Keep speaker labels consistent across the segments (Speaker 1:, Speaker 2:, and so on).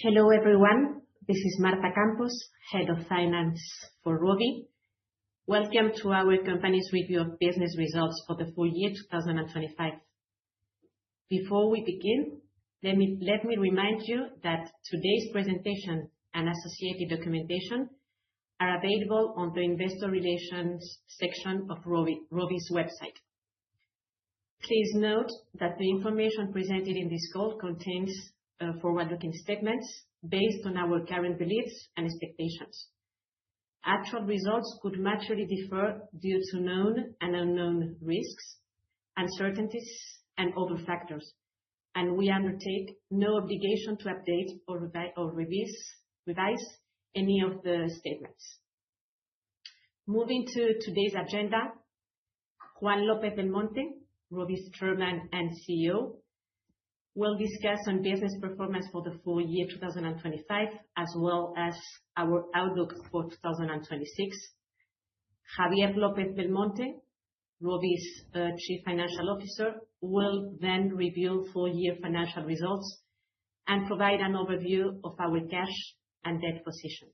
Speaker 1: Hello everyone, this is Marta Campos, Head of Finance for Rovi. Welcome to our company's review of business results for the full year 2025. Before we begin, let me remind you that today's presentation and associated documentation are available on the Investor Relations section of Rovi's website. Please note that the information presented in this call contains forward-looking statements based on our current beliefs and expectations. Actual results could materially differ due to known and unknown risks, uncertainties, and other factors, and we undertake no obligation to update or revise any of the statements. Moving to today's agenda, Juan López Belmonte, Rovi's Chairman and CEO, will discuss on business performance for the full year 2025, as well as our outlook for 2026. Javier López Belmonte, Rovi's Chief Financial Officer, will then review full year financial results and provide an overview of our cash and debt position.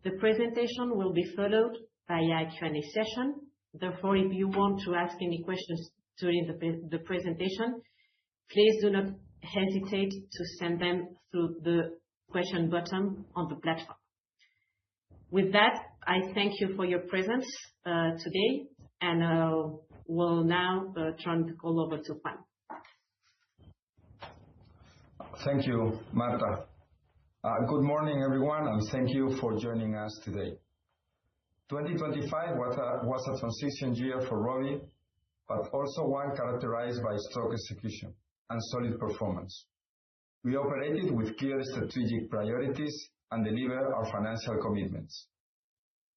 Speaker 1: The presentation will be followed by a Q&A session. Therefore, if you want to ask any questions during the presentation, please do not hesitate to send them through the question button on the platform. With that, I thank you for your presence today, and will now turn the call over to Juan.
Speaker 2: Thank you, Marta. Good morning, everyone, and thank you for joining us today. 2025 was a transition year for Rovi, but also one characterized by strong execution and solid performance. We operated with clear strategic priorities and delivered our financial commitments.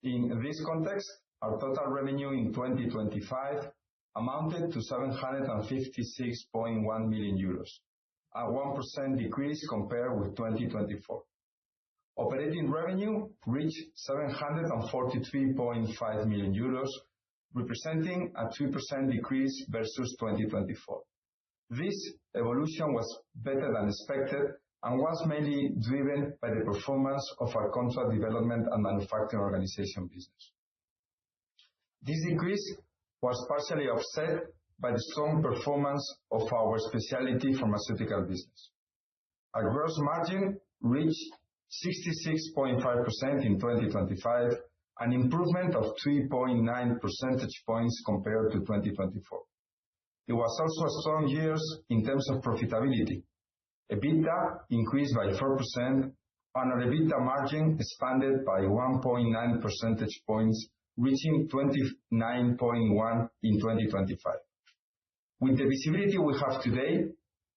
Speaker 2: In this context, our total revenue in 2025 amounted to 756.1 million euros, a 1% decrease compared with 2024. Operating revenue reached 743.5 million euros, representing a 3% decrease versus 2024. This evolution was better than expected and was mainly driven by the performance of our contract development and manufacturing organization business. This decrease was partially offset by the strong performance of our specialty pharmaceutical business. Our gross margin reached 66.5% in 2025, an improvement of 3.9 percentage points compared to 2024. It was also a strong year in terms of profitability. EBITDA increased by 4%, and our EBITDA margin expanded by 1.9 percentage points, reaching 29.1% in 2025. With the visibility we have today,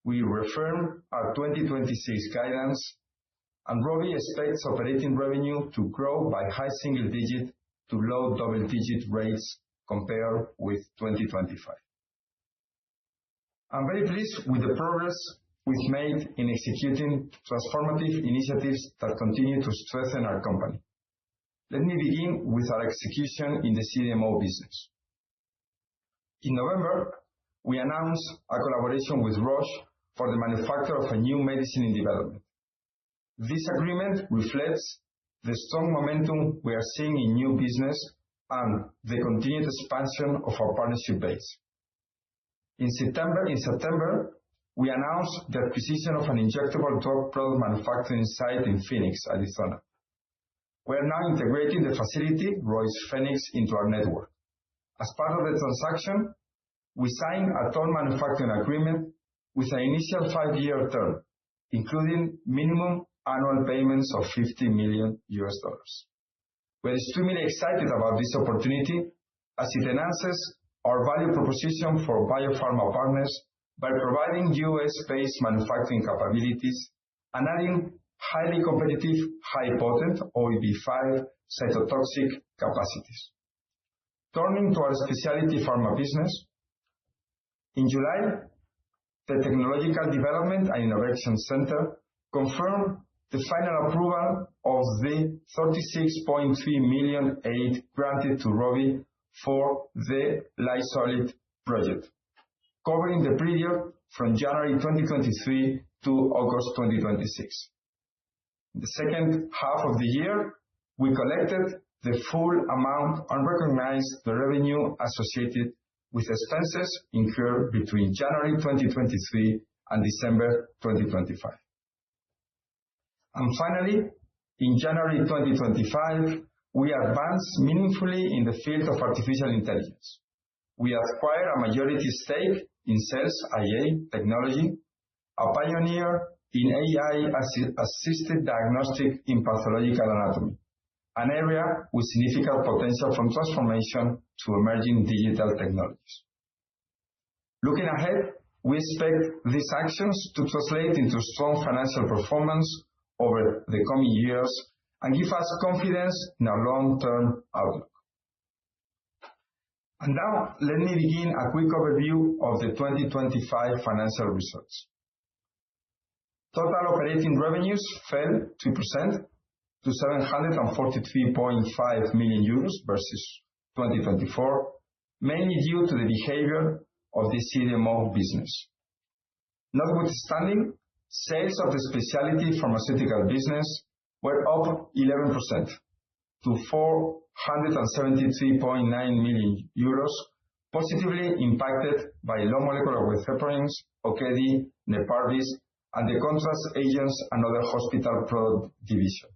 Speaker 2: we reaffirm our 2026 guidance, and Rovi expects operating revenue to grow by high single-digit to low double-digit rates compared with 2025. I'm very pleased with the progress we've made in executing transformative initiatives that continue to strengthen our company. Let me begin with our execution in the CDMO business. In November, we announced a collaboration with Roche for the manufacture of a new medicine in development. This agreement reflects the strong momentum we are seeing in new business and the continued expansion of our partnership base. In September, we announced the acquisition of an injectable drug product manufacturing site in Phoenix, Arizona. We are now integrating the facility, Roche Phoenix, into our network. As part of the transaction, we signed a toll manufacturing agreement with an initial 5-year term, including minimum annual payments of $50 million. We're extremely excited about this opportunity as it enhances our value proposition for biopharma partners by providing US-based manufacturing capabilities and adding highly competitive, high-potent OEB5 cytotoxic capacities. Turning to our specialty pharma business, in July, the Technological Development and Innovation Center confirmed the final approval of the 36.3 million aid granted to Rovi for the LiSolid project, covering the period from January 2023 to August 2026. In the second half of the year, we collected the full amount and recognized the revenue associated with expenses incurred between January 2023 and December 2025. And finally, in January 2025, we advanced meaningfully in the field of artificial intelligence. We acquired a majority stake in Cells IA Technology, a pioneer in AI-assisted diagnostic in pathological anatomy, an area with significant potential from transformation to emerging digital technologies. Looking ahead, we expect these actions to translate into strong financial performance over the coming years and give us confidence in our long-term outlook. And now, let me begin a quick overview of the 2025 financial results. Total operating revenues fell 2% to 743.5 million euros versus 2024, mainly due to the behavior of the CDMO business. Notwithstanding, sales of the specialty pharmaceutical business were up 11% to 473.9 million euros, positively impacted by low molecular weight heparins, Okedi, Neparvis, and the contrast agents and other hospital product division.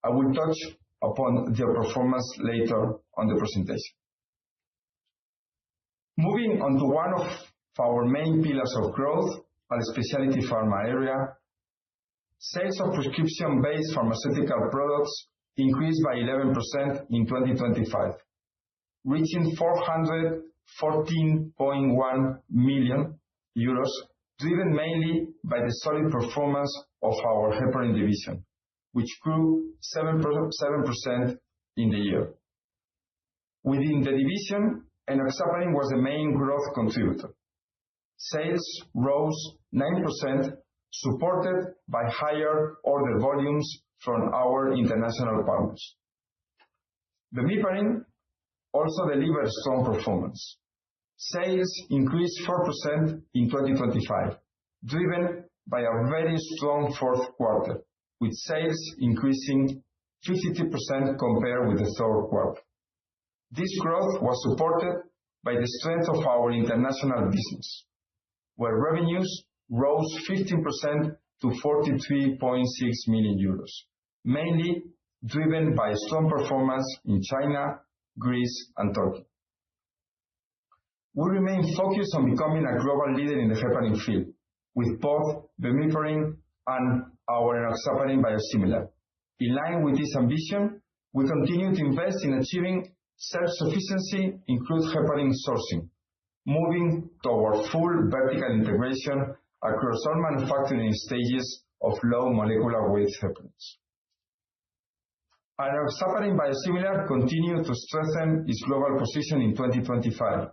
Speaker 2: I will touch upon their performance later on the presentation. Moving on to one of our main pillars of growth, the specialty pharma area, sales of prescription-based pharmaceutical products increased by 11% in 2025, reaching 414.1 million euros, driven mainly by the solid performance of our heparin division, which grew 7% in the year. Within the division, enoxaparin was the main growth contributor. Sales rose 9%, supported by higher order volumes from our international partners. Bemiparin also delivered strong performance. Sales increased 4% in 2025, driven by a very strong fourth quarter, with sales increasing 52% compared with the third quarter. This growth was supported by the strength of our international business, where revenues rose 15% to 43.6 million euros, mainly driven by strong performance in China, Greece, and Turkey. We remain focused on becoming a global leader in the heparin field, with both Bemiparin and our enoxaparin biosimilar. In line with this ambition, we continue to invest in achieving self-sufficiency in crude heparin sourcing, moving toward full vertical integration across all manufacturing stages of low molecular weight heparins. Our enoxaparin biosimilar continued to strengthen its global position in 2025,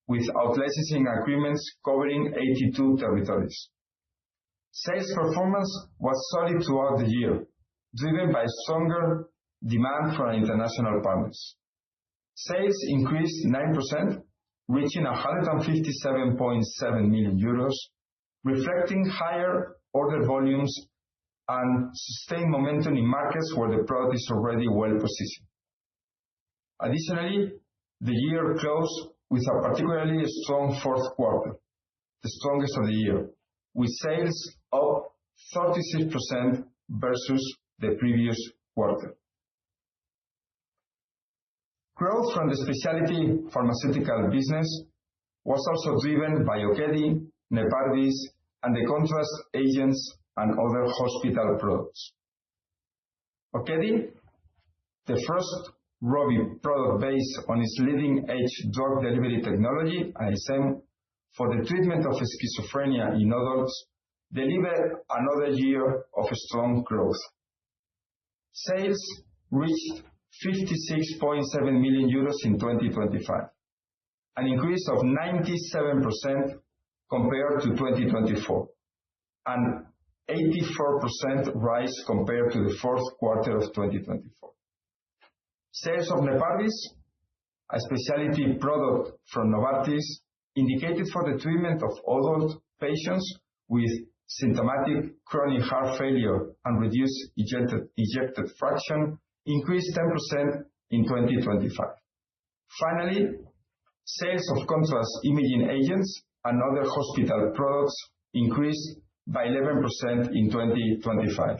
Speaker 2: with out-licensing agreements covering 82 territories. Sales performance was solid throughout the year, driven by stronger demand from our international partners. Sales increased 9%, reaching 157.7 million euros, reflecting higher order volumes and sustained momentum in markets where the product is already well positioned. Additionally, the year closed with a particularly strong fourth quarter, the strongest of the year, with sales up 36% versus the previous quarter. Growth from the specialty pharmaceutical business was also driven by Okedi, Neparvis, and the contrast agents and other hospital products. Okedi, the first Rovi product based on its leading-edge drug delivery technology, ISM, for the treatment of schizophrenia in adults, delivered another year of strong growth. Sales reached 56.7 million euros in 2025, an increase of 97% compared to 2024, and 84% rise compared to the fourth quarter of 2024. Sales of Neparvis, a specialty product from Novartis, indicated for the treatment of adult patients with symptomatic chronic heart failure, and reduced ejected fraction increased 10% in 2025. Finally, sales of contrast imaging agents and other hospital products increased by 11% in 2025.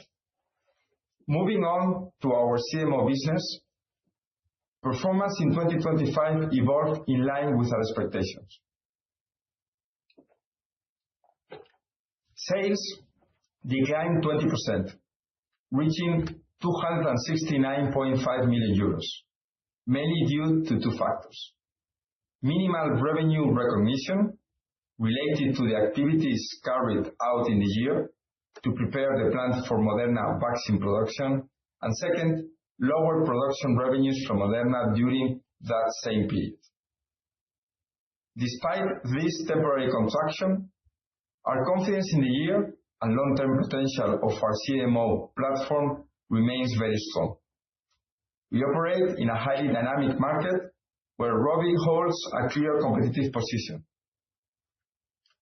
Speaker 2: Moving on to our CMO business, performance in 2025 evolved in line with our expectations. Sales declined 20%, reaching 269.5 million euros, mainly due to two factors: minimal revenue recognition related to the activities carried out in the year to prepare the plant for Moderna vaccine production, and second, lower production revenues from Moderna during that same period. Despite this temporary contraction, our confidence in the year and long-term potential of our CMO platform remains very strong. We operate in a highly dynamic market where Rovi holds a clear competitive position.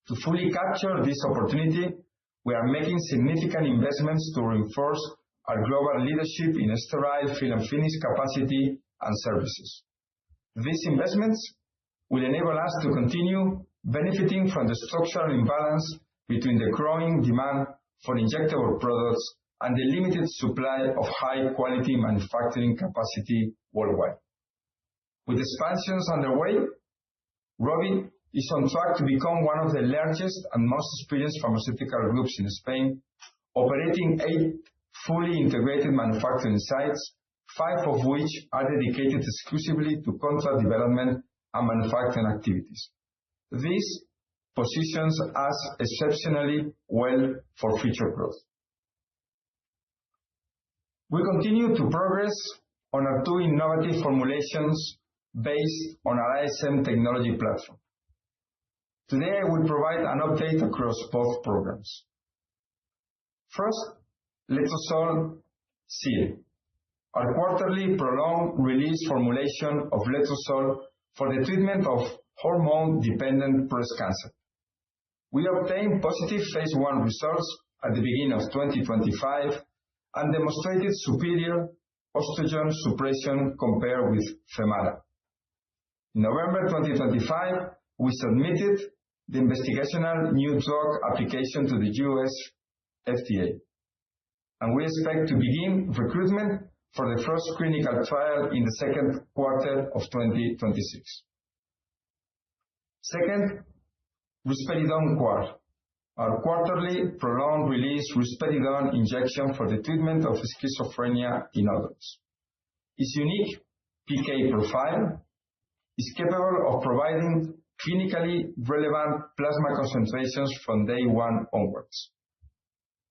Speaker 2: To fully capture this opportunity, we are making significant investments to reinforce our global leadership in sterile fill and finish capacity and services. These investments will enable us to continue benefiting from the structural imbalance between the growing demand for injectable products and the limited supply of high-quality manufacturing capacity worldwide. With expansions underway, Rovi is on track to become one of the largest and most experienced pharmaceutical groups in Spain, operating 8 fully integrated manufacturing sites, 5 of which are dedicated exclusively to contract development and manufacturing activities. This positions us exceptionally well for future growth. We continue to progress on our 2 innovative formulations based on our ISM technology platform. Today, I will provide an update across both programs. First, Letrozole SIE, our quarterly prolonged release formulation of letrozole for the treatment of hormone-dependent breast cancer. We obtained positive phase 1 results at the beginning of 2025 and demonstrated superior estrogen suppression compared with Femara. In November 2025, we submitted the investigational new drug application to the US FDA, and we expect to begin recruitment for the first clinical trial in the second quarter of 2026. Second, Risperidone QUAR, our quarterly prolonged release risperidone injection for the treatment of schizophrenia in adults. Its unique PK profile is capable of providing clinically relevant plasma concentrations from day 1 onwards.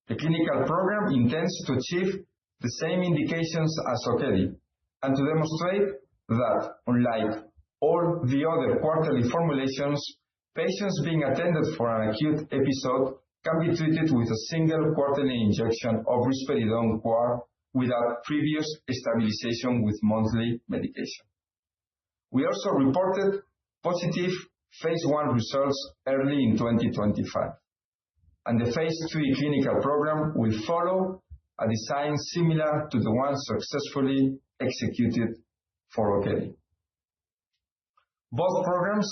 Speaker 2: The clinical program intends to achieve the same indications as Okedi and to demonstrate that, unlike all the other quarterly formulations, patients being attended for an acute episode can be treated with a single quarterly injection of Risperidone QUAR without previous stabilization with monthly medication. We also reported positive phase 1 results early in 2025, and the phase 3 clinical program will follow a design similar to the one successfully executed for Okedi. Both programs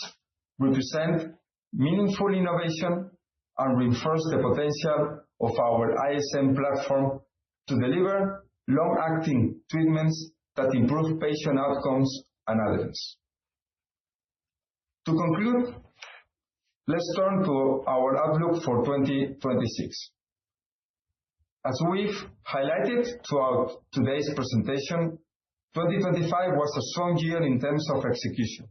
Speaker 2: represent meaningful innovation and reinforce the potential of our ISM platform to deliver long-acting treatments that improve patient outcomes and adherence. To conclude, let's turn to our outlook for 2026. As we've highlighted throughout today's presentation, 2025 was a strong year in terms of execution,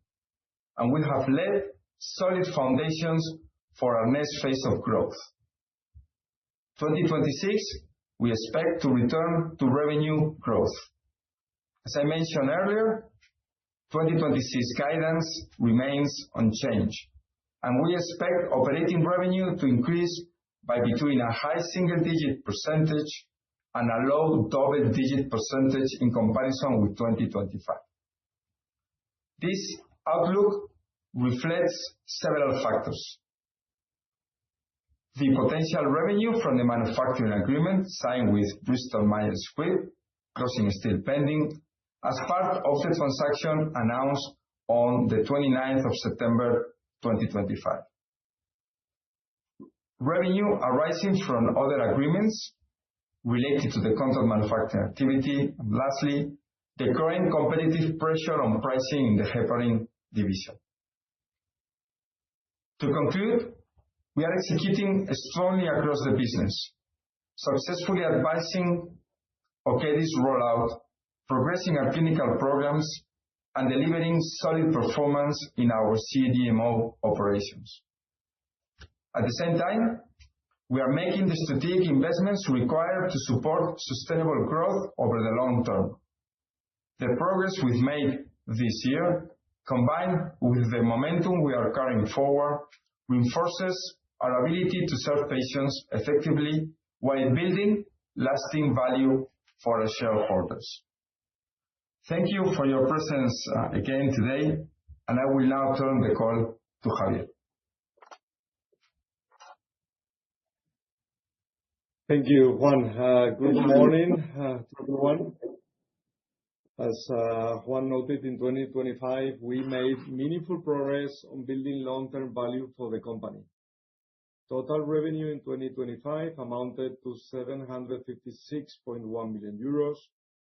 Speaker 2: and we have laid solid foundations for our next phase of growth. 2026, we expect to return to revenue growth. As I mentioned earlier, 2026 guidance remains unchanged, and we expect operating revenue to increase by between a high single-digit % and a low double-digit % in comparison with 2025. This outlook reflects several factors. the potential revenue from the manufacturing agreement signed with Bristol Myers Squibb, closing still pending, as part of the transaction announced on the 29th of September 2025. Revenue arising from other agreements related to the contract manufacturing activity, and lastly, the growing competitive pressure on pricing in the heparin division. To conclude, we are executing strongly across the business, successfully advising Okedi's rollout, progressing our clinical programs, and delivering solid performance in our CDMO operations. At the same time, we are making the strategic investments required to support sustainable growth over the long term. The progress we've made this year, combined with the momentum we are carrying forward, reinforces our ability to serve patients effectively while building lasting value for our shareholders. Thank you for your presence again today, and I will now turn the call to Javier.
Speaker 3: Thank you, Juan. Good morning to everyone. As Juan noted, in 2025, we made meaningful progress on building long-term value for the company. Total revenue in 2025 amounted to 756.1 million euros,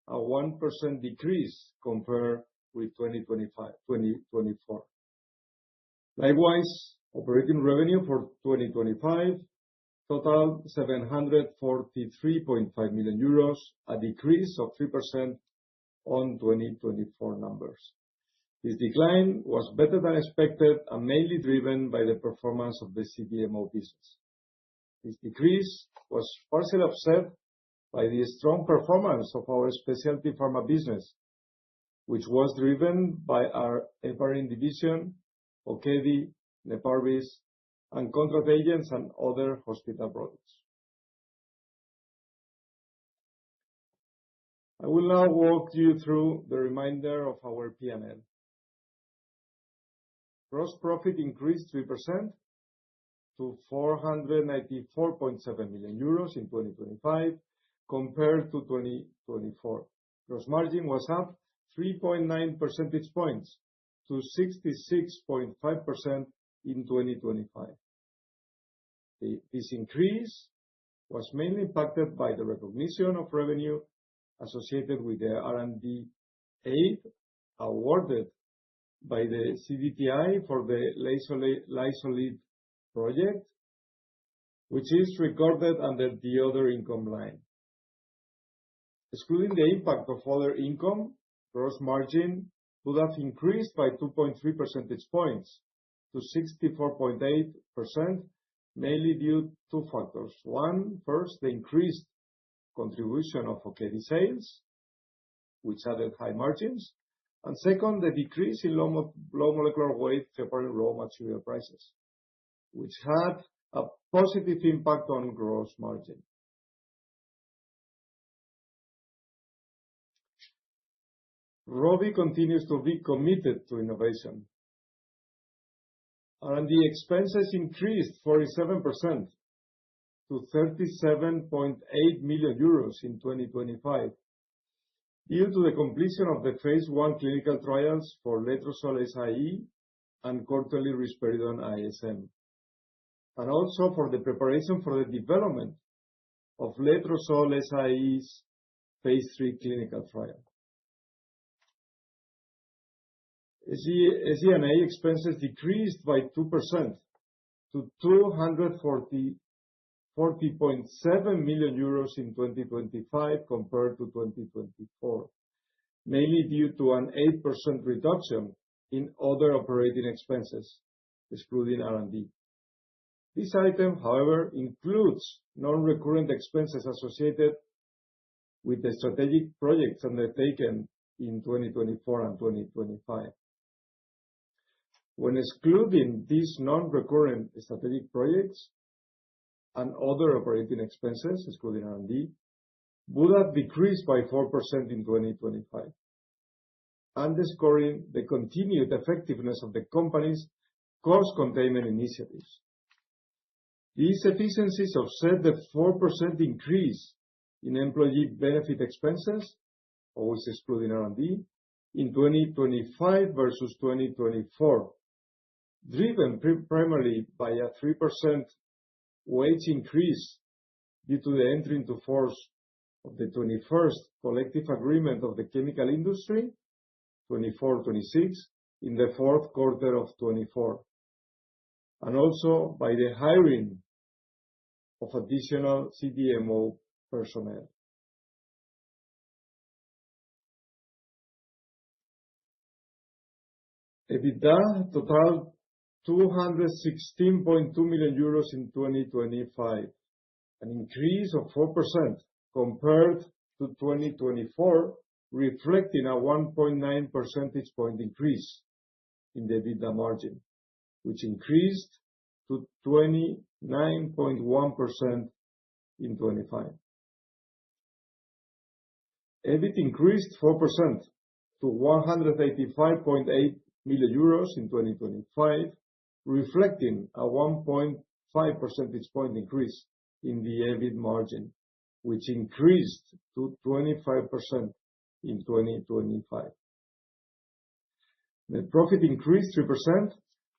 Speaker 3: a 1% decrease compared with 2024. Likewise, operating revenue for 2025 totaled 743.5 million euros, a decrease of 3% on 2024 numbers. This decline was better than expected and mainly driven by the performance of the CDMO business. This decrease was partially offset by the strong performance of our specialty pharma business, which was driven by our heparin division, Okedi, Neparvis, and contract agents and other hospital products. I will now walk you through the remainder of our P&L. Gross profit increased 3% to 494.7 million euros in 2025 compared to 2024. Gross margin was up 3.9 percentage points to 66.5% in 2025. This increase was mainly impacted by the recognition of revenue associated with the R&D aid awarded by the CDTI for the Lysolid project, which is recorded under the other income line. Excluding the impact of other income, gross margin would have increased by 2.3 percentage points to 64.8%, mainly due to two factors. One, first, the increased contribution of Okedi sales, which added high margins, and second, the decrease in low molecular weight heparin raw material prices, which had a positive impact on gross margin. Rovi continues to be committed to innovation. R&D expenses increased 47% to 37.8 million euros in 2025 due to the completion of the phase 1 clinical trials for Letrozole SIE and quarterly risperidone ISM, and also for the preparation for the development of Letrozole SIE's phase 3 clinical trial. SG&A expenses decreased by 2% to 240.7 million euros in 2025 compared to 2024, mainly due to an 8% reduction in other operating expenses, excluding R&D. This item, however, includes non-recurrent expenses associated with the strategic projects undertaken in 2024 and 2025. When excluding these non-recurrent strategic projects and other operating expenses, excluding R&D, would have decreased by 4% in 2025, underscoring the continued effectiveness of the company's cost containment initiatives. These efficiencies offset the 4% increase in employee benefit expenses, always excluding R&D, in 2025 versus 2024, driven primarily by a 3% wage increase due to the entry into force of the 21st collective agreement of the chemical industry, 24-26, in the fourth quarter of 2024, and also by the hiring of additional CDMO personnel. EBITDA totaled 216.2 million euros in 2025, an increase of 4% compared to 2024, reflecting a 1.9 percentage point increase in the EBITDA margin, which increased to 29.1% in 2025. EBIT increased 4% to 185.8 million euros in 2025, reflecting a 1.5 percentage point increase in the EBIT margin, which increased to 25% in 2025. Net profit increased 3%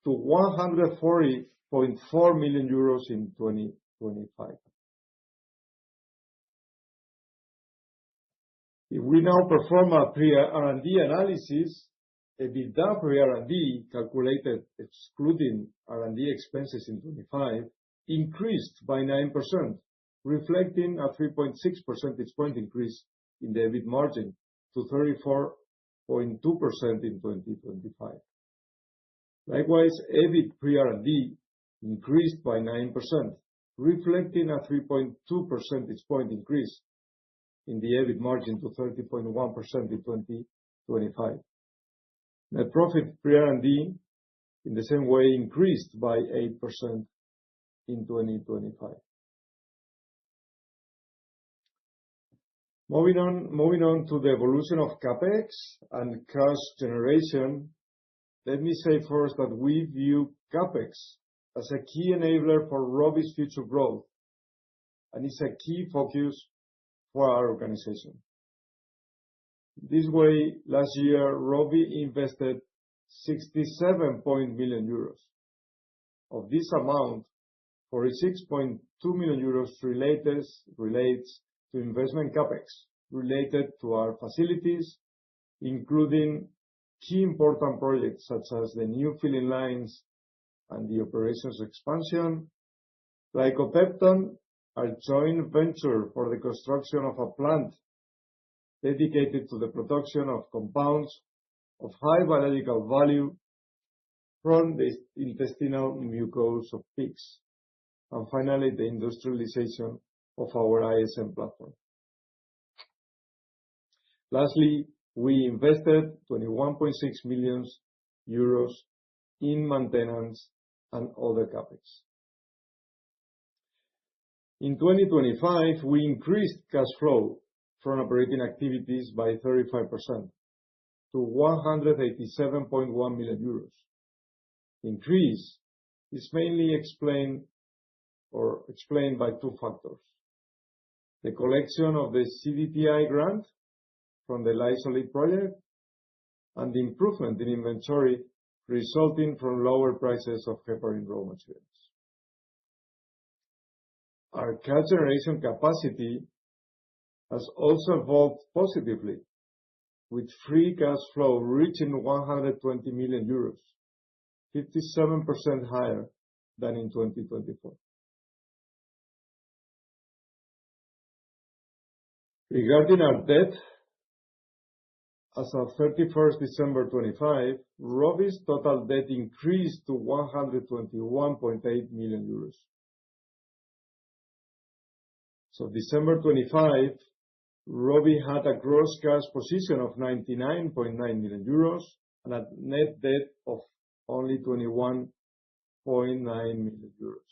Speaker 3: to 140.4 million euros in 2025. If we now perform a pre-R&D analysis, EBITDA pre-R&D, calculated excluding R&D expenses in 2025, increased by 9%, reflecting a 3.6 percentage point increase in the EBIT margin to 34.2% in 2025. Likewise, EBIT pre-R&D increased by 9%, reflecting a 3.2 percentage point increase in the EBIT margin to 30.1% in 2025. Net profit pre-R&D, in the same way, increased by 8% in 2025. Moving on to the evolution of CapEx and cash generation, let me say first that we view CapEx as a key enabler for Rovi's future growth, and it's a key focus for our organization. This way, last year, Rovi invested 67 million euros. Of this amount, 46.2 million euros relates to investment CapEx related to our facilities, including key important projects such as the new filling lines and the operations expansion, Glycopepton, our joint venture for the construction of a plant dedicated to the production of compounds of high biological value from the intestinal mucosa of pigs, and finally, the industrialization of our ISM platform. Lastly, we invested 21.6 million euros in maintenance and other CapEx. In 2025, we increased cash flow from operating activities by 35% to 187.1 million euros. The increase is mainly explained by two factors: the collection of the CDTI grant from the Lysolid project, and the improvement in inventory resulting from lower prices of heparin raw materials. Our cash generation capacity has also evolved positively, with free cash flow reaching 120 million euros, 57% higher than in 2024. Regarding our debt, as of 31st December 2025, Rovi's total debt increased to 121.8 million euros. So December 2025, Rovi had a gross cash position of 99.9 million euros and a net debt of only 21.9 million euros.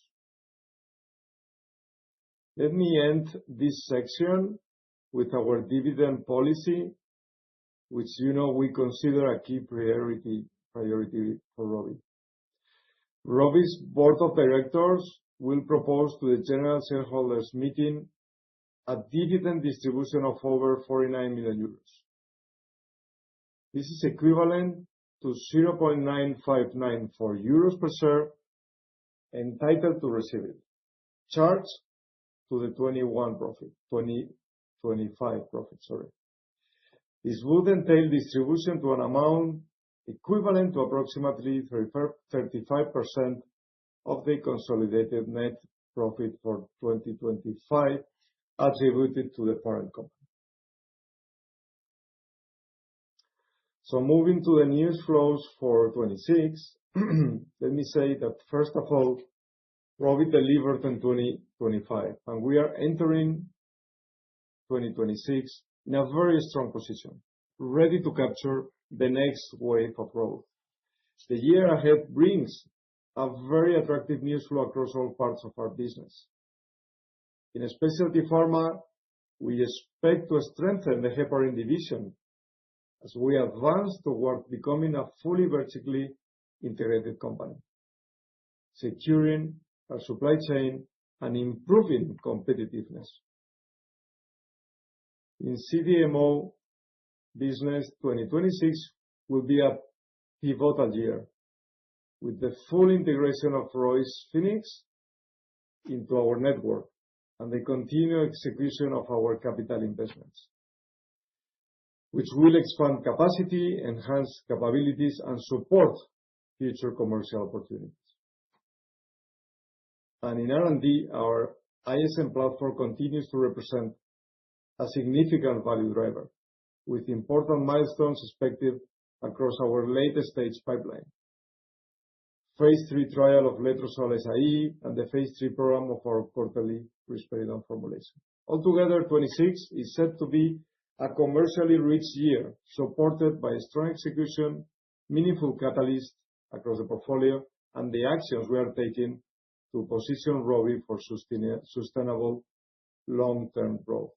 Speaker 3: Let me end this section with our dividend policy, which we consider a key priority for Rovi. Rovi's board of directors will propose to the general shareholders meeting a dividend distribution of over 49 million euros. This is equivalent to 0.9594 euros per share, entitled to receive it, charged to the 2025 profit. This would entail distribution to an amount equivalent to approximately 35% of the consolidated net profit for 2025 attributed to the parent company. So moving to the news flows for 26, let me say that first of all, Rovi delivered in 2025, and we are entering 2026 in a very strong position, ready to capture the next wave of growth. The year ahead brings a very attractive news flow across all parts of our business. In Specialty Pharma, we expect to strengthen the heparin division as we advance toward becoming a fully vertically integrated company, securing our supply chain and improving competitiveness. In CDMO business, 2026 will be a pivotal year with the full integration of Rovi's Phoenix into our network and the continued execution of our capital investments, which will expand capacity, enhance capabilities, and support future commercial opportunities. And in R&D, our ISM platform continues to represent a significant value driver, with important milestones expected across our latest stage pipeline. Phase 3 trial of Letrozole SIE and the Phase 3 program of our quarterly risperidone formulation. Altogether, 26 is set to be a commercially rich year, supported by strong execution, meaningful catalysts across the portfolio, and the actions we are taking to position Rovi for sustainable long-term growth.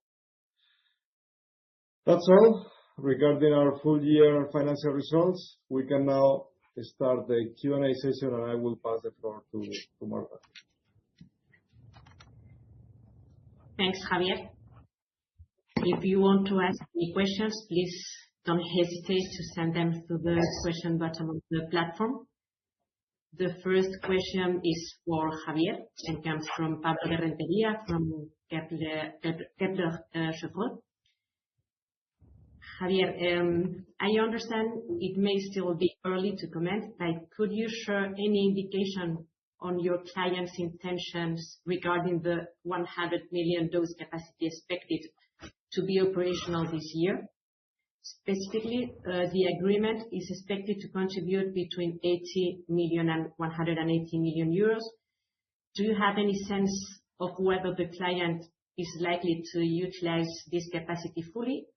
Speaker 3: That's all regarding our full year financial results. We can now start the Q&A session, and I will pass the floor to Marta.
Speaker 1: Thanks, Javier. If you want to ask any questions, please don't hesitate to send them to the question button of the platform. The first question is for Javier and comes from Pablo de Rentería from Kepler Cheuvreux. Javier, I understand it may still be early to comment, but could you share any indication on your clients' intentions regarding the 100 million dose capacity expected to be operational this year? Specifically, the agreement is expected to contribute between 80 million and 180 million euros. Do you have any sense of whether the client is likely to utilize this capacity fully,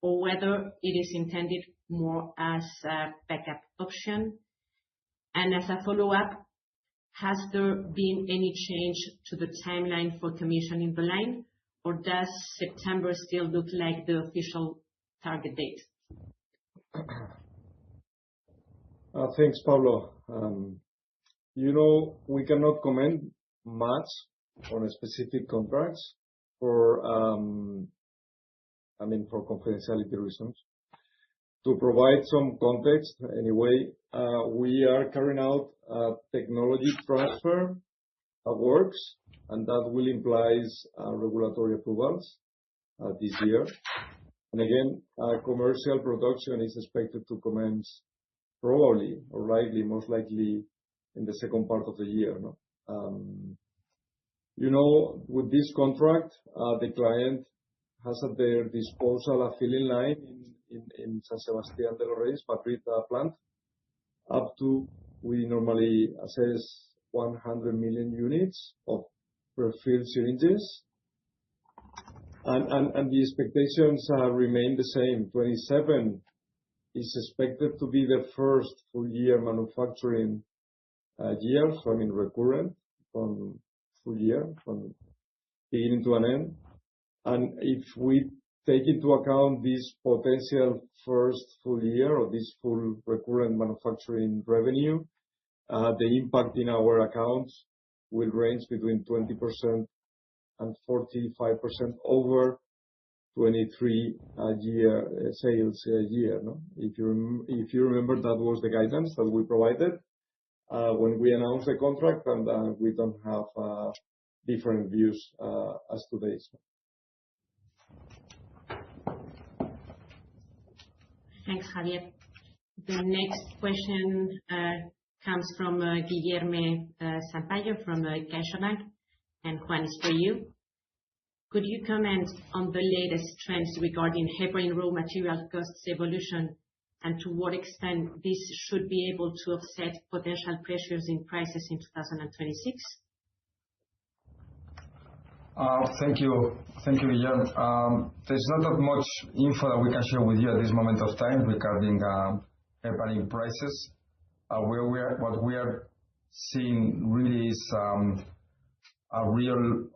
Speaker 1: or whether it is intended more as a backup option? And as a follow-up, has there been any change to the timeline for commissioning the line, or does September still look like the official target date?
Speaker 3: Thanks, Pablo. We cannot comment much on specific contracts for confidentiality reasons. To provide some context, anyway, we are carrying out technology transfer works, and that will imply regulatory approvals this year. And again, commercial production is expected to commence probably, or likely, most likely, in the second part of the year. With this contract, the client has at their disposal a filling line in San Sebastián de los Reyes, Madrid plant. Up to, we normally assess 100 million units of prefilled syringes. And the expectations remain the same. 27 is expected to be the first full year manufacturing year, so recurrent from full year, from beginning to an end. And if we take into account this potential first full year or this full recurrent manufacturing revenue, the impact in our accounts will range between 20% and 45% over 23 sales year. No? If you remember, that was the guidance that we provided when we announced the contract, and we don't have different views as today.
Speaker 1: Thanks, Javier. The next question comes from Guilherme Sampaio from CaixaBank, and Juan is for you. Could you comment on the latest trends regarding heparin raw material costs evolution, and to what extent this should be able to offset potential pressures in prices in 2026?
Speaker 2: Thank you, Guillermo. There's not that much info that we can share with you at this moment of time regarding heparin prices. What we are seeing really is a real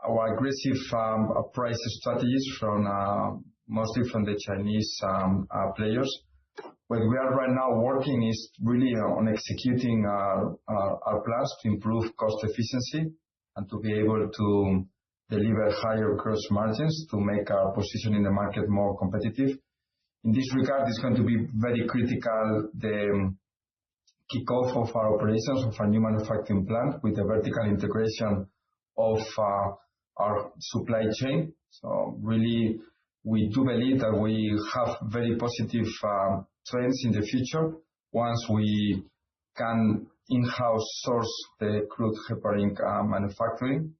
Speaker 2: our aggressive price strategies from mostly from the Chinese players. What we are right now working is really on executing our plans to improve cost efficiency and to be able to deliver higher gross margins to make our position in the market more competitive. In this regard, it's going to be very critical, the kickoff of our operations of our new manufacturing plant with the vertical integration of our supply chain. So really, we do believe that we have very positive trends in the future once we can in-house source the crude heparin manufacturing.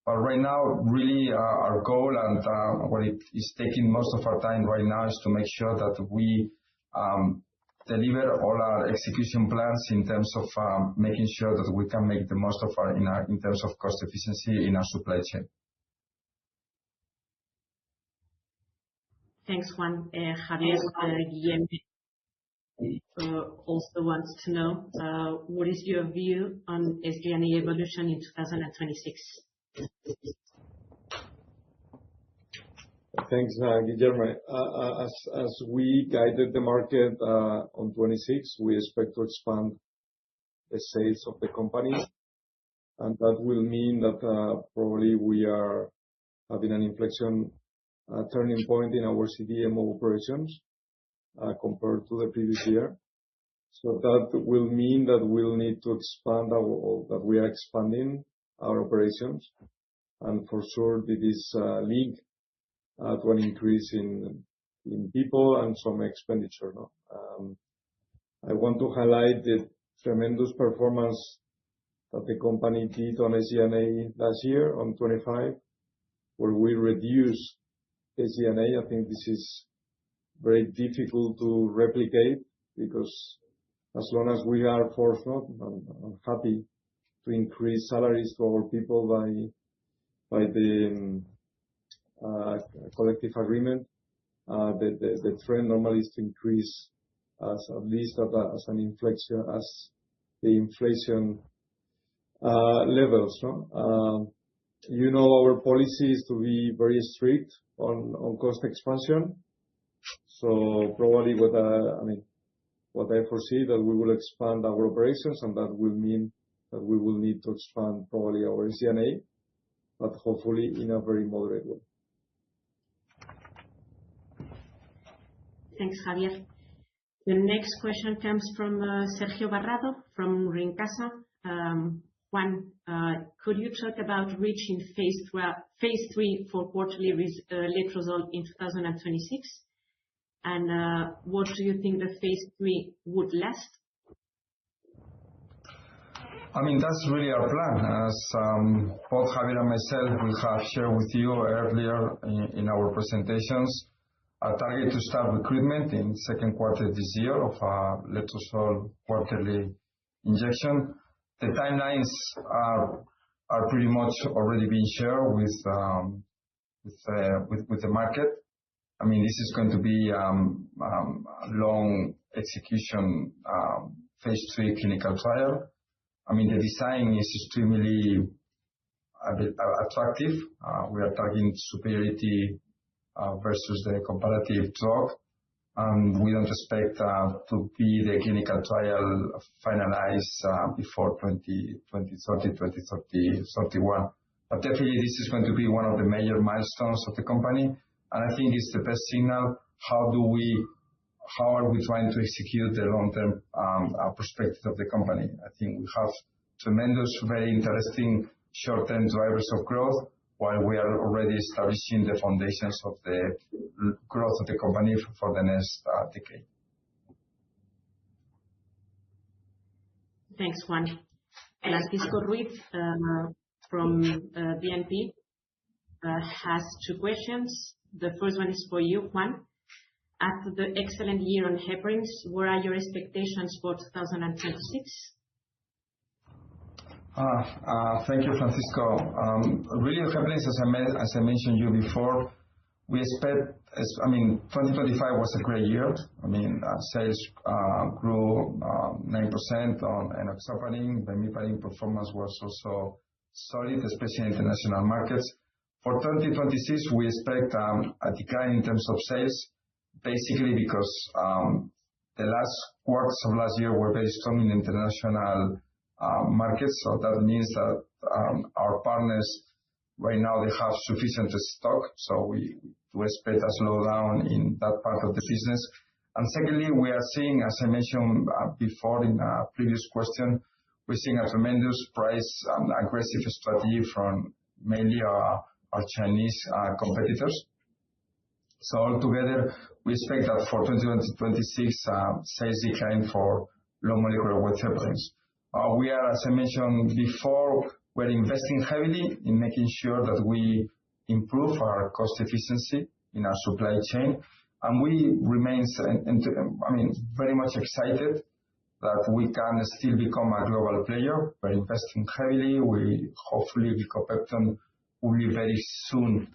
Speaker 2: But right now, really, our goal and what it is taking most of our time right now is to make sure that we deliver all our execution plans in terms of making sure that we can make the most of in terms of cost efficiency in our supply chain.
Speaker 1: Thanks, Juan. Javier, Guillermo also wants to know what is your view on SG&A evolution in 2026?
Speaker 3: Thanks, Guillermo. As we guided the market on 26, we expect to expand the sales of the company, and that will mean that probably we are having an inflection turning point in our CDMO operations compared to the previous year. So that will mean that we'll need to expand that we are expanding our operations, and for sure it is linked to an increase in people and some expenditure. No? I want to highlight the tremendous performance that the company did on SG&A last year on 25, where we reduced SG&A. I think this is very difficult to replicate, because as long as we are forced, I'm happy to increase salaries to our people by the collective agreement. The trend normally is to increase at least as the inflation levels. No? Our policy is to be very strict on cost expansion. So probably what I foresee that we will expand our operations, and that will mean that we will need to expand probably our SG&A, but hopefully in a very moderate way.
Speaker 1: Thanks, Javier. The next question comes from Sergio Barrado from Rincasa. Juan, could you talk about reaching phase 3 for quarterly letrozole in 2026? And what do you think the phase 3 would last?
Speaker 2: That's really our plan. As both Javier and myself we have shared with you earlier in our presentations, our target to start recruitment in second quarter this year of letrozole quarterly injection. The timelines are pretty much already being shared with the market. This is going to be a long execution phase 3 clinical trial. The design is extremely attractive. We are targeting superiority versus the comparative drug. We don't expect to be the clinical trial finalized before 2030, 2031. But definitely, this is going to be one of the major milestones of the company, and I think it's the best signal. How are we trying to execute the long-term perspective of the company? I think we have tremendous, very interesting short-term drivers of growth, while we are already establishing the foundations of the growth of the company for the next decade.
Speaker 1: Thanks, Juan. Francisco Ruiz from BNP has two questions. The first one is for you, Juan. After the excellent year on heparins, what are your expectations for 2026?
Speaker 2: Thank you, Francisco. Really, heparins, as I mentioned you before, we expect, 2025 was a great year. Sales grew 9% on enoxaparin. Bemiparin performance was also solid, especially in international markets. For 2026, we expect a decline in terms of sales, basically because the last quarters of last year were very strong in international markets. So that means that our partners right now, they have sufficient stock. So we do expect a slowdown in that part of the business. And secondly, we are seeing, as I mentioned before in a previous question, we're seeing a tremendous price aggressive strategy from mainly our Chinese competitors. So altogether, we expect that for 2026, sales decline for low molecular weight heparins. We are, as I mentioned before, we're investing heavily in making sure that we improve our cost efficiency in our supply chain. And we remain, very much excited that we can still become a global player. We're investing heavily. Hopefully, Glicopepton will be very soon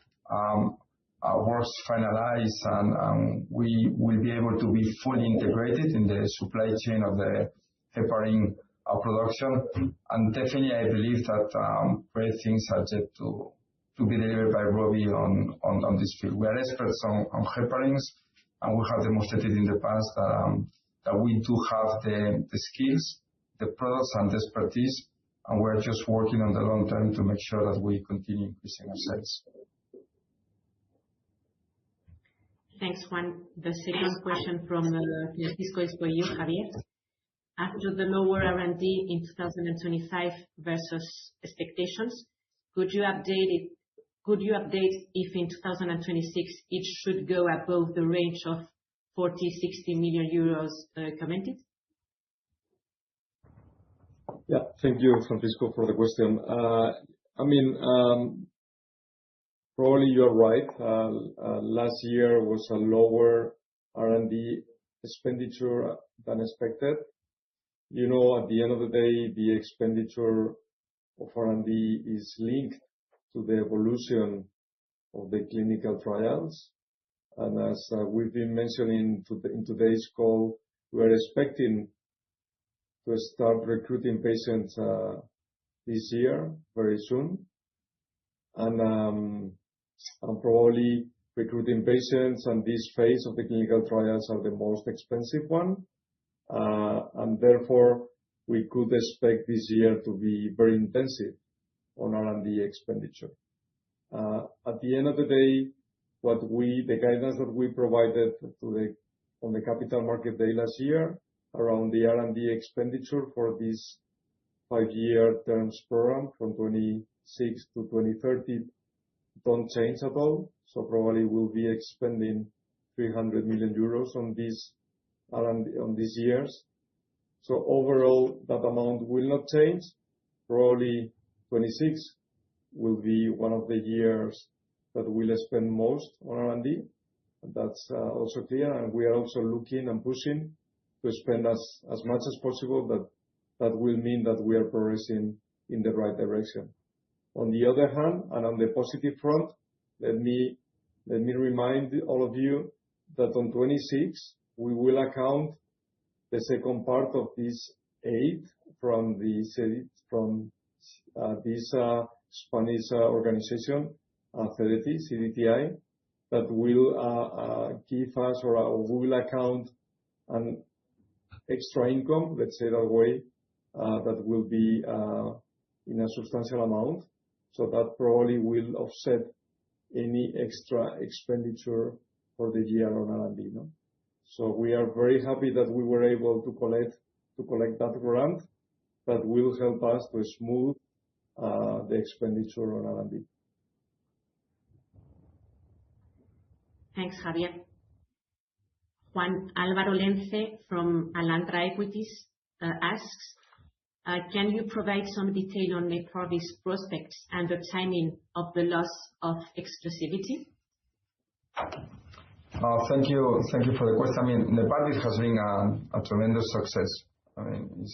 Speaker 2: works finalized, and we will be able to be fully integrated in the supply chain of the heparin production. And definitely, I believe that great things are yet to be delivered by Rovi on this field. We are experts on heparins, and we have demonstrated in the past that we do have the skills, the products, and the expertise, and we're just working on the long term to make sure that we continue increasing our sales.
Speaker 1: Thanks, Juan. The second question from Francisco is for you, Javier. After the lower R&D in 2025 versus expectations, could you update if in 2026 it should go above the range of 40-60 million euros commented?
Speaker 3: Yeah, thank you, Francisco, for the question. Probably you're right. Last year was a lower R&D expenditure than expected. At the end of the day, the expenditure of R&D is linked to the evolution of the clinical trials. And as we've been mentioning in today's call, we are expecting to start recruiting patients this year, very soon. And probably recruiting patients and this phase of the clinical trials are the most expensive one. And therefore, we could expect this year to be very intensive on R&D expenditure. At the end of the day, the guidance that we provided on the Capital Market Day last year around the R&D expenditure for this 5-year terms program from 26 to 2030 don't change at all. So probably we'll be expending 300 million euros on these years. So overall, that amount will not change. Probably 26 will be one of the years that we'll spend most on R&D. That's also clear. And we are also looking and pushing to spend as much as possible. That will mean that we are progressing in the right direction. On the other hand, and on the positive front, let me remind all of you that on 26, we will account the second part of this aid from this Spanish organization, CDTI. that will give us or will account an extra income, let's say that way, that will be in a substantial amount. So that probably will offset any extra expenditure for the year on R&D. No? So we are very happy that we were able to collect that grant that will help us to smooth the expenditure on R&D.
Speaker 1: Thanks, Javier. Juan Álvaro Lence from Alantra Equities asks, can you provide some detail on Neparvis prospects and the timing of the loss of exclusivity?
Speaker 2: Thank you for the question. I mean, Neparvis has been a tremendous success. I mean,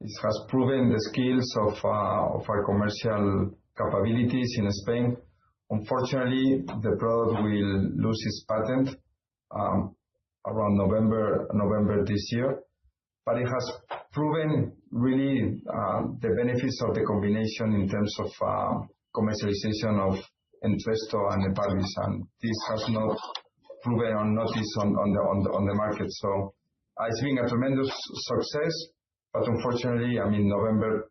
Speaker 2: it has proven the skills of our commercial capabilities in Spain. Unfortunately, the product will lose its patent around November this year. But it has proven really the benefits of the combination in terms of commercialization of Entresto and Neparvis, and this has not proven unnoticed on the market. So it's been a tremendous success, but unfortunately, I mean, November,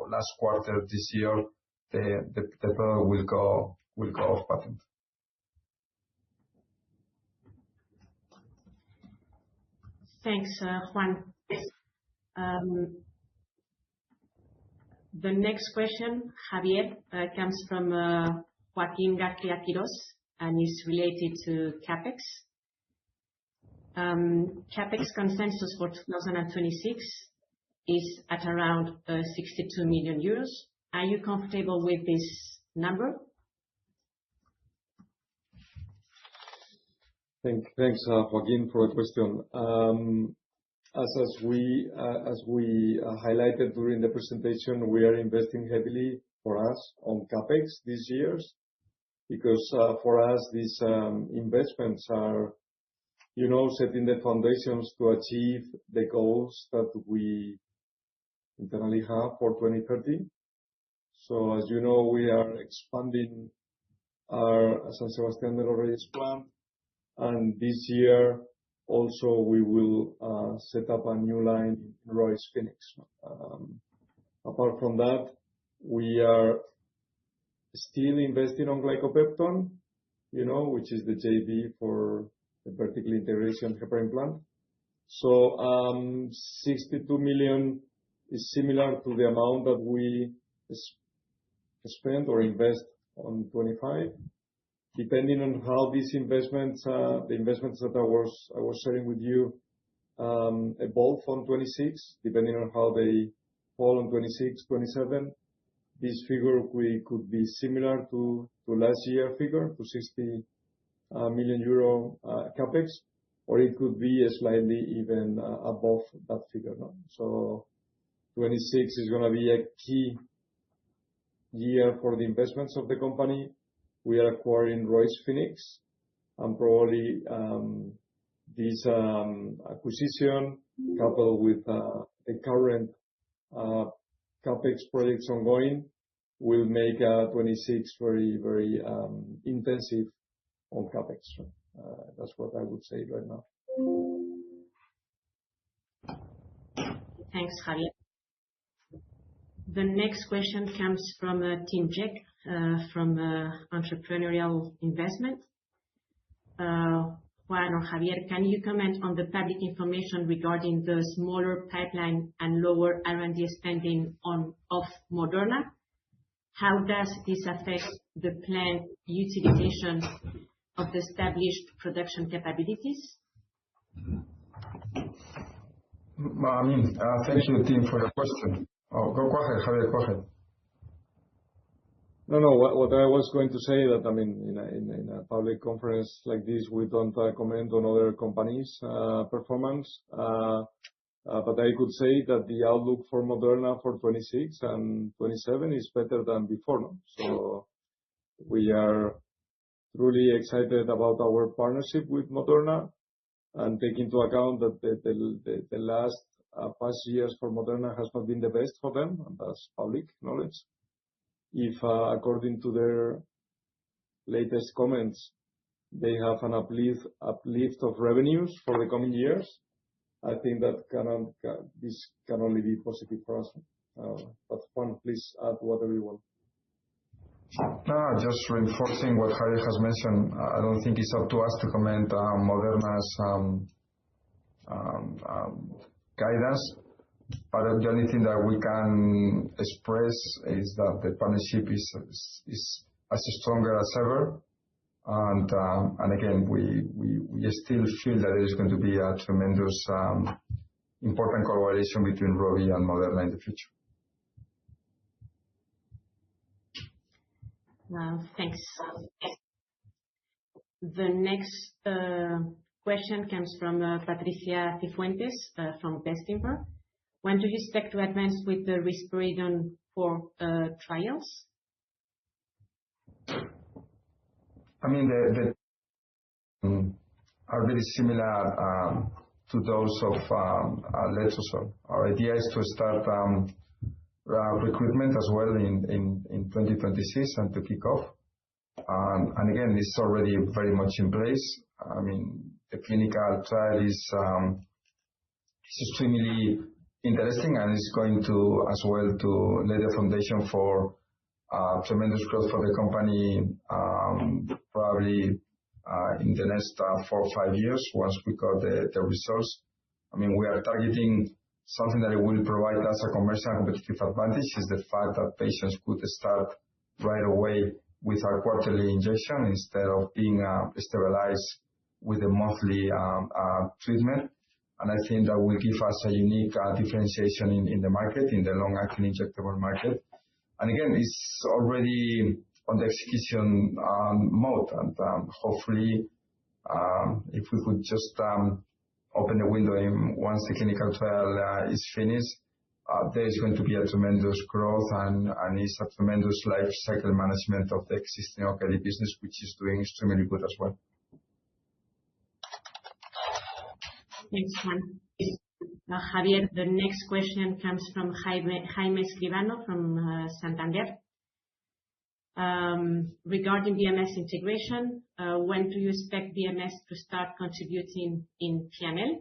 Speaker 2: last quarter this year, the product will go off patent.
Speaker 1: Thanks, Juan. The next question, Javier, comes from Joaquín García Quirós and is related to CapEx. CapEx consensus for 2026 is at around 62 million euros. Are you comfortable with this number?
Speaker 3: Thanks, Joaquin, for the question. As we highlighted during the presentation, we are investing heavily for us on CapEx these years because for us these investments are, setting the foundations to achieve the goals that we internally have for 2030. So as you know, we are expanding our San Sebastián de los Reyes plant. And this year, also, we will set up a new line in Roy's Phoenix. Apart from that, we are still investing on glycopepton, which is the JV for the vertical integration heparin plant. So 62 million is similar to the amount that we spend or invest on 25. Depending on how these investments, the investments that I was sharing with you, evolve on 26, depending on how they fall on 26, 27, this figure could be similar to last year figure, to 60 million euro capex, or it could be slightly even above that figure. No? So 26 is going to be a key year for the investments of the company. We are acquiring Roy's Phoenix, and probably this acquisition, coupled with the current capex projects ongoing, will make 26 very, very intensive on capex. That's what I would say right now.
Speaker 1: Thanks, Javier. The next question comes from Tim Jack from Entrepreneurial Investment. Juan or Javier, can you comment on the public information regarding the smaller pipeline and lower R&D spending of Moderna? How does this affect the planned utilization of the established production capabilities?
Speaker 2: Thank you, Tim, for your question. Go ahead, Javier, go ahead.
Speaker 3: No, what I was going to say that, in a public conference like this, we don't comment on other companies' performance. But I could say that the outlook for Moderna for 26 and 27 is better than before. No? So we are truly excited about our partnership with Moderna, and take into account that the last past years for Moderna has not been the best for them, and that's public knowledge. If according to their latest comments, they have an uplift of revenues for the coming years. I think that this can only be positive for us. But Juan, please add whatever you want.
Speaker 2: No, just reinforcing what Javier has mentioned. I don't think it's up to us to comment on Moderna's guidance, but the only thing that we can express is that the partnership is as stronger as ever. And again, we still feel that there is going to be a tremendous important collaboration between Rovi and Moderna in the future.
Speaker 1: Thanks. The next question comes from Patricia Cifuentes from Bestinver. When do you expect to advance with the Risperidone 4 trials?
Speaker 2: I mean, the are very similar to those of letrozole. Our idea is to start recruitment as well in 2026 and to kick off. And again, it's already very much in place. I mean, the clinical trial is extremely interesting and is going to as well to lay the foundation for tremendous growth for the company, probably in the next 4 or 5 years once we got the results. I mean, we are targeting something that will provide us a commercial competitive advantage is the fact that patients could start right away with our quarterly injection instead of being stabilized with a monthly treatment. And I think that will give us a unique differentiation in the market, in the long-acting injectable market. And again, it's already on the execution mode. And hopefully, if we could just open the window once the clinical trial is finished, there is going to be a tremendous growth and it's a tremendous life cycle management of the existing Okedi business, which is doing extremely good as well.
Speaker 1: Thanks, Juan. Javier, the next question comes from Jaime Escribano from Santander. Regarding BMS integration, when do you expect BMS to start contributing in P&L?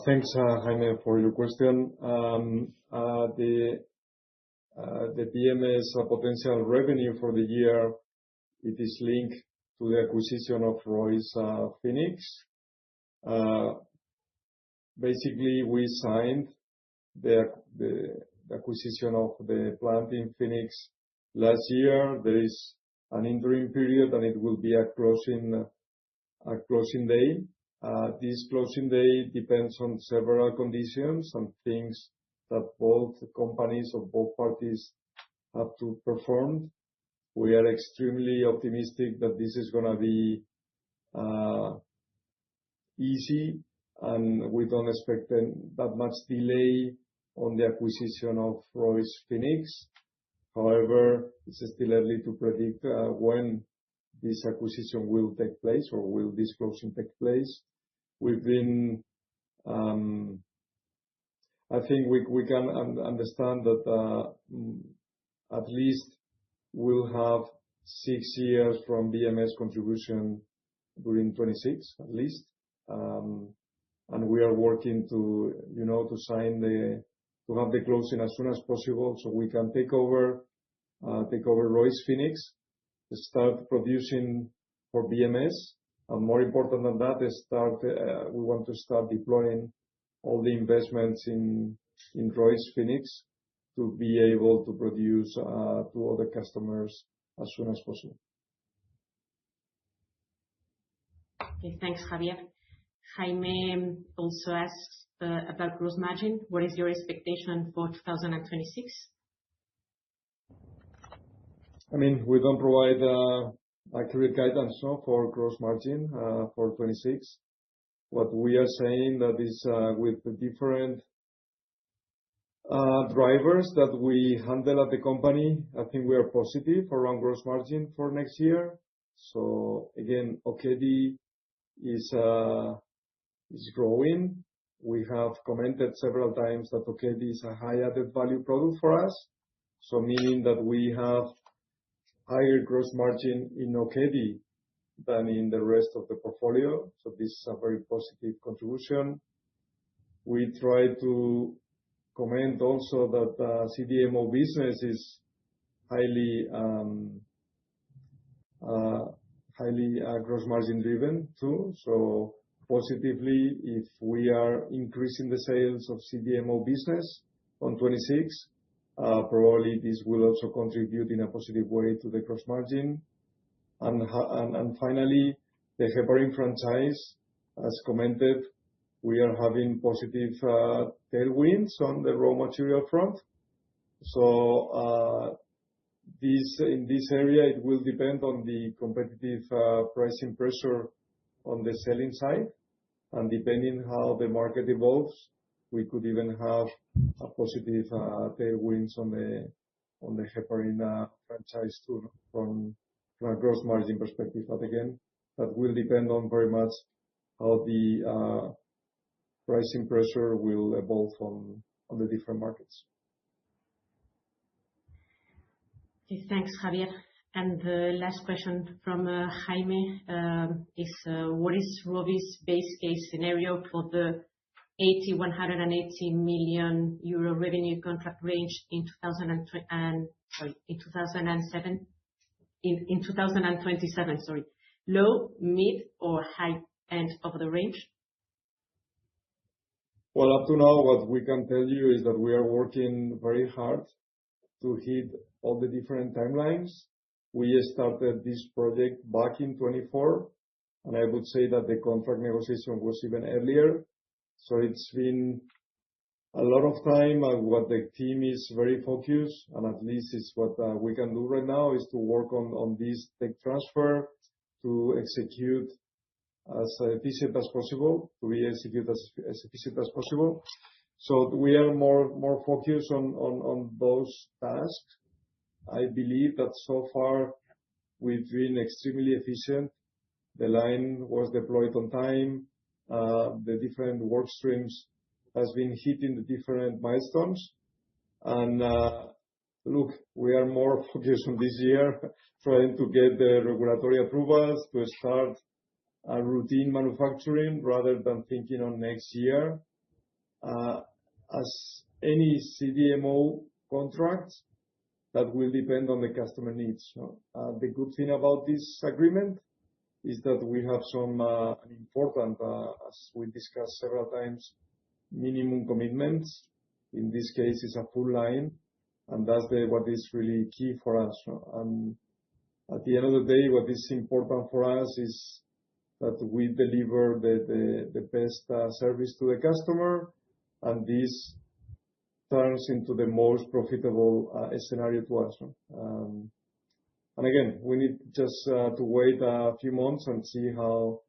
Speaker 3: Thanks, Jaime, for your question. The BMS potential revenue for the year, it is linked to the acquisition of Rovi's Phoenix. Basically, we signed the acquisition of the plant in Phoenix last year. There is an interim period, and it will be a closing day. This closing day depends on several conditions and things that both companies or both parties have to perform. We are extremely optimistic that this is going to be easy, and we don't expect that much delay on the acquisition of Rovi's Phoenix. However, it's still early to predict when this acquisition will take place or will this closing take place. We've been, I think we can understand that at least we'll have 6 years from BMS contribution during 26 at least. And we are working to have the closing as soon as possible so we can take over Rovi's Phoenix, start producing for BMS. And more important than that, we want to start deploying all the investments in Rovi's Phoenix to be able to produce to other customers as soon as possible.
Speaker 1: Okay, thanks, Javier. Jaime also asks about gross margin. What is your expectation for 2026?
Speaker 3: I mean, we don't provide accurate guidance for gross margin for 26. What we are saying that is with the different drivers that we handle at the company, I think we are positive around gross margin for next year. So again, Okedi is growing. We have commented several times that Okedi is a high added value product for us. So meaning that we have higher gross margin in Okedi than in the rest of the portfolio. So this is a very positive contribution. We try to comment also that the CDMO business is highly gross margin driven too. So positively, if we are increasing the sales of CDMO business on 26, probably this will also contribute in a positive way to the gross margin. And finally, the heparin franchise, as commented, we are having positive tailwinds on the raw material front. So in this area, it will depend on the competitive pricing pressure on the selling side. And depending how the market evolves, we could even have a positive tailwinds on the heparin franchise too, from a gross margin perspective. But again, that will depend on very much how the pricing pressure will evolve on the different markets.
Speaker 1: Okay, thanks, Javier. And the last question from Jaime is, what is Rovi's base case scenario for the 180 million euro revenue contract range in 2027? Sorry, low, mid, or high end of the range?
Speaker 3: Well, up to now, what we can tell you is that we are working very hard to hit all the different timelines. We started this project back in 24, and I would say that the contract negotiation was even earlier. So it's been a lot of time, and what the team is very focused, and at least is what we can do right now, is to work on this tech transfer, to execute as efficient as possible, to be executed as efficient as possible. So we are more focused on those tasks. I believe that so far we've been extremely efficient. The line was deployed on time. The different work streams has been hitting the different milestones. And look, we are more focused on this year, trying to get the regulatory approvals to start a routine manufacturing rather than thinking on next year. As any CDMO contract, that will depend on the customer needs. The good thing about this agreement is that we have some important, as we discussed several times, minimum commitments. In this case, it's a full line, and that's what is really key for us. And at the end of the day, what is important for us is that we deliver the best service to the customer, and this turns into the most profitable scenario to us. And again, we need just to wait a few months and see how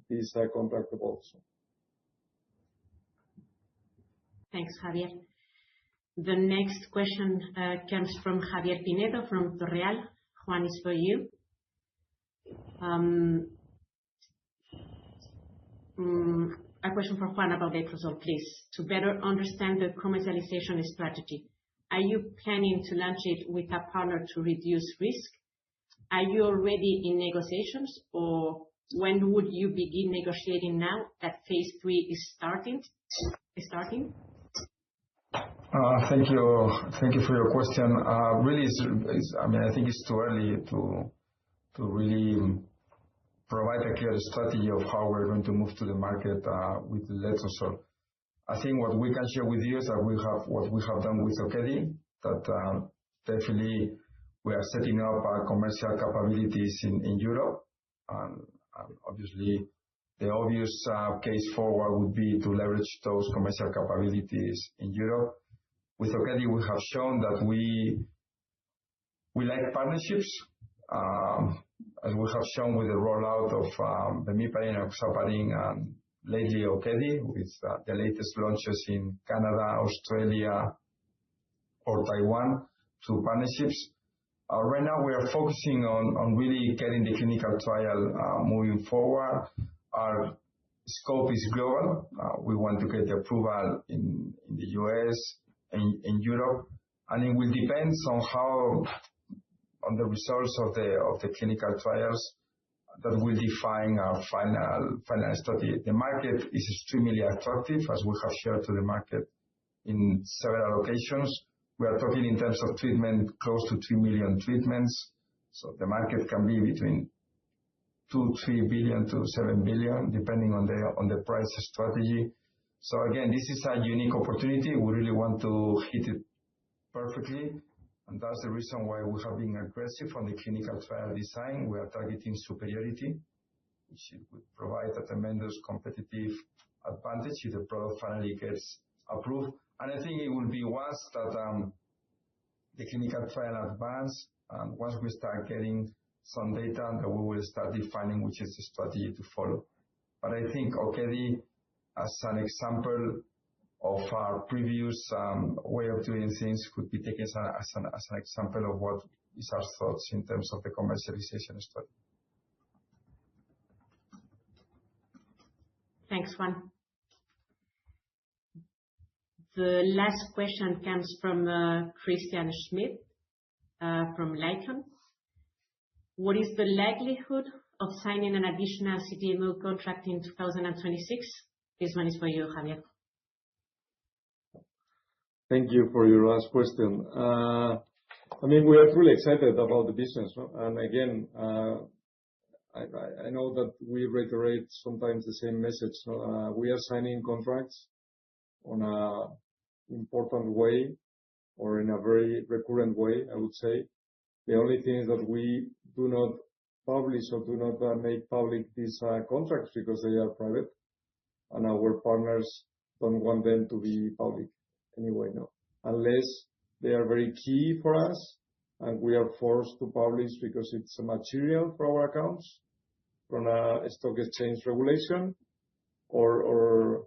Speaker 3: this contract evolves.
Speaker 1: Thanks, Javier. The next question comes from Javier Pinedo from Torreal. Juan, is for you. A question for Juan about letrozole, please. To better understand the commercialization strategy, are you planning to launch it with a partner to reduce risk? Are you already in negotiations, or when would you begin negotiating now that phase 3 is starting?
Speaker 2: Thank you for your question. Really, I think it's too early to really provide a clear strategy of how we're going to move to the market with letrozole. I think what we can share with you is that what we have done with Okedi, that definitely we are setting up our commercial capabilities in Europe, and obviously the obvious case forward would be to leverage those commercial capabilities in Europe. With Okedi, we have shown that we like partnerships, as we have shown with the rollout of bemiparin and enoxaparin, and lately Okedi, with the latest launches in Canada, Australia, or Taiwan, through partnerships. Right now, we are focusing on really getting the clinical trial moving forward. Our scope is global. We want to get the approval in the US and in Europe, and it will depend on how on the results of the clinical trials that will define our final study. The market is extremely attractive, as we have shared to the market in several occasions. We are talking in terms of treatment, close to 3 million treatments. So the market can be between 3 billion to 7 billion, depending on the price strategy. So again, this is a unique opportunity. We really want to hit it perfectly. And that's the reason why we have been aggressive on the clinical trial design. We are targeting superiority, which would provide a tremendous competitive advantage if the product finally gets approved. And I think it will be once that the clinical trial advance, and once we start getting some data, that we will start defining which is the strategy to follow. But I think Okedi, as an example of our previous way of doing things, could be taken as an example of what is our thoughts in terms of the commercialization strategy.
Speaker 1: Thanks, Juan. The last question comes from Christian Schmidt from Lycon. What is the likelihood of signing an additional CDMO contract in 2026? This one is for you, Javier.
Speaker 3: Thank you for your last question. I mean, we are truly excited about the business. No? And again, I know that we reiterate sometimes the same message. No? We are signing contracts on an important way or in a very recurrent way, I would say. The only thing is that we do not publish or do not make public these contracts because they are private, and our partners don't want them to be public anyway, no, unless they are very key for us and we are forced to publish because it's a material for our accounts from a stock exchange regulation, or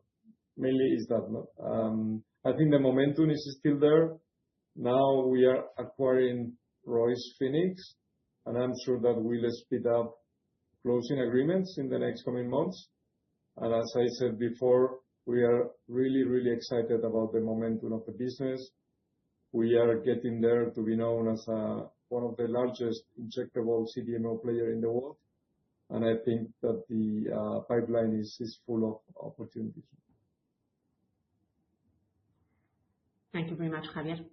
Speaker 3: mainly is that. No? I think the momentum is still there. Now we are acquiring Roy's Phoenix, and I'm sure that we'll speed up closing agreements in the next coming months. And as I said before, we are really, really excited about the momentum of the business. We are getting there to be known as one of the largest injectable CDMO players in the world. And I think that the pipeline is full of opportunities.
Speaker 1: Thank you very much, Javier.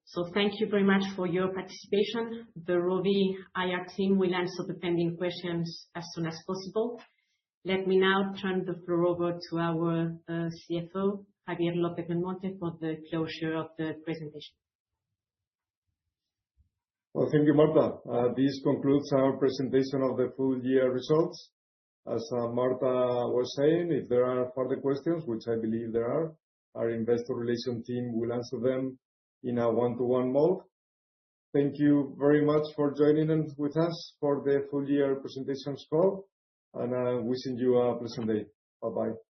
Speaker 1: So thank you very much for your participation. The Rovi IR team will answer the pending questions as soon as possible. Let me now turn the floor over to our CFO, Javier López-Belmonte, for the closure of the presentation.
Speaker 3: Well, thank you, Marta. This concludes our presentation of the full year results. As Marta was saying, if there are further questions, which I believe there are, our investor relations team will answer them in a one-to-one mode. Thank you very much for joining in with us for the full year presentations call, and wishing you a pleasant day. Bye-bye.